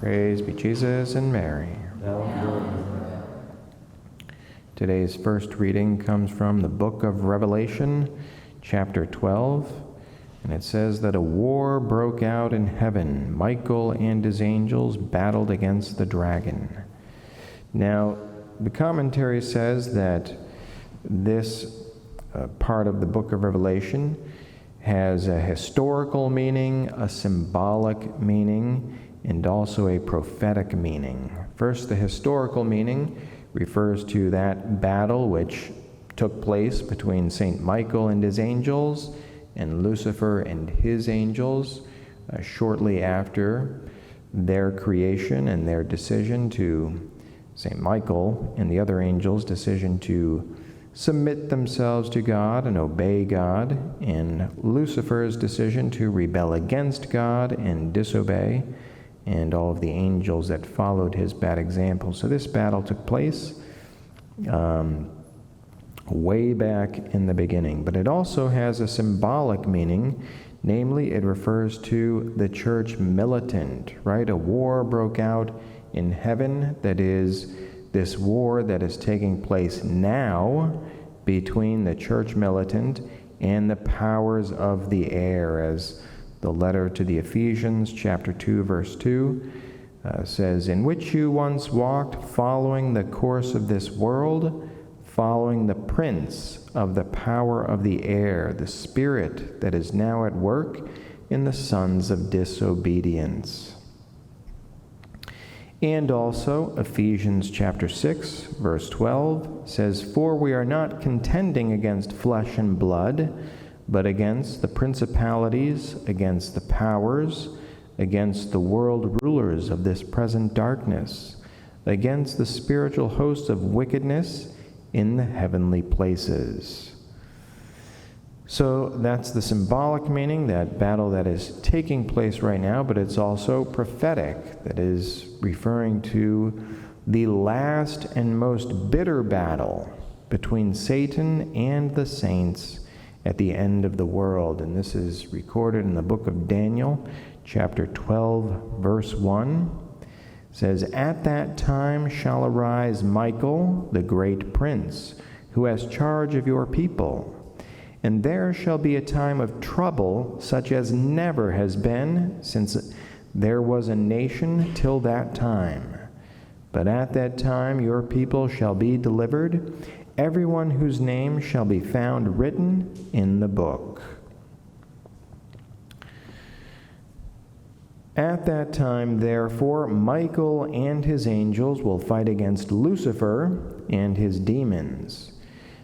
Praise be Jesus and Mary. Today's first reading comes from the book of Revelation, chapter 12, and it says that a war broke out in heaven. Michael and his angels battled against the dragon. Now, the commentary says that this part of the book of Revelation has a historical meaning, a symbolic meaning, and also a prophetic meaning. First, the historical meaning refers to that battle which took place between St. Michael and his angels and Lucifer and his angels shortly after their creation and their decision to, St. Michael and the other angels' decision to submit themselves to God and obey God, and Lucifer's decision to rebel against God and disobey, and all of the angels that followed his bad example. So this battle took place way back in the beginning. But it also has a symbolic meaning, namely it refers to the church militant, right? A war broke out in heaven, that is, this war that is taking place now between the church militant and the powers of the air, as the letter to the Ephesians, chapter 2, verse 2, says, "In which you once walked, following the course of this world, following the prince of the power of the air, the spirit that is now at work in the sons of disobedience." And also, Ephesians chapter 6, verse 12, says, "For we are not contending against flesh and blood, but against the principalities, against the powers, against the world rulers of this present darkness, against the spiritual hosts of wickedness in the heavenly places." So that's the symbolic meaning, that battle that is taking place right now, but it's also prophetic, that is referring to the last and most bitter battle between Satan and the saints at the end of the world. And this is recorded in the book of Daniel, chapter 12, verse 1. It says, "At that time shall arise Michael, the great prince, who has charge of your people. And there shall be a time of trouble such as never has been since there was a nation till that time. But at that time your people shall be delivered, everyone whose name shall be found written in the book." "At that time, therefore, Michael and his angels will fight against Lucifer and his demons.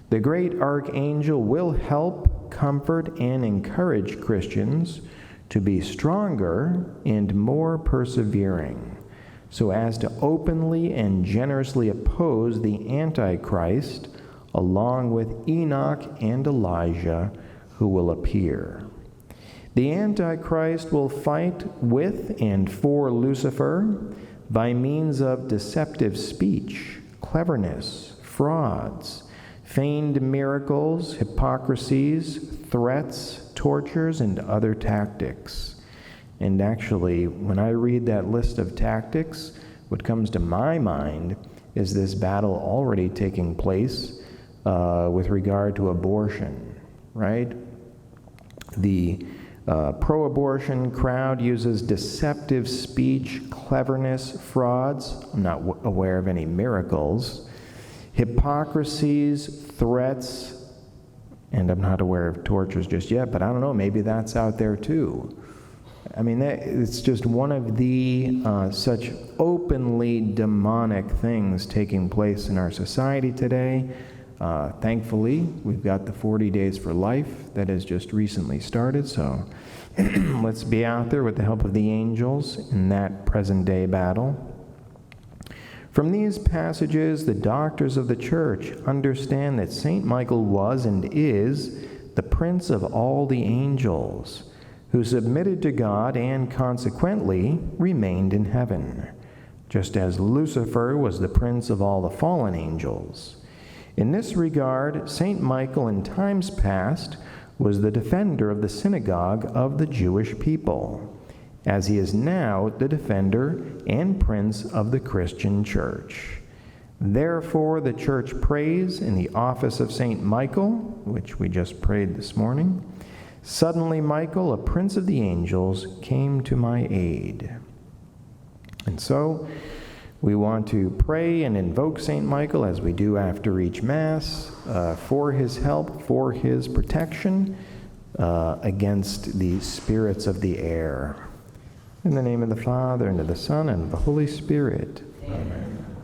The great archangel will help, comfort, and encourage Christians to be stronger and more persevering, so as to openly and generously oppose the Antichrist, along with Enoch and Elijah, who will appear. The Antichrist will fight with and for Lucifer by means of deceptive speech, cleverness, frauds, feigned miracles, hypocrisies, threats, tortures, and other tactics." And actually, when I read that list of tactics, what comes to my mind is this battle already taking place with regard to abortion, right? The pro-abortion crowd uses deceptive speech, cleverness, frauds. I'm not aware of any miracles. Hypocrisies, threats, and I'm not aware of tortures just yet, but I don't know, maybe that's out there too. I mean, it's just one of the such openly demonic things taking place in our society today. Thankfully, we've got the 40 Days for Life that has just recently started, so let's be out there with the help of the angels in that present-day battle. From these passages, the doctors of the Church understand that St. Michael was and is the prince of all the angels, who submitted to God and consequently remained in heaven, just as Lucifer was the prince of all the fallen angels. In this regard, St. Michael in times past was the defender of the synagogue of the Jewish people, as he is now the defender and prince of the Christian Church. Therefore, the Church prays in the office of Saint Michael, which we just prayed this morning. Suddenly Michael, a prince of the angels, came to my aid. And so, we want to pray and invoke Saint Michael, as we do after each Mass, for his help, for his protection against the spirits of the air. In the name of the Father, and of the Son, and of the Holy Spirit. Amen.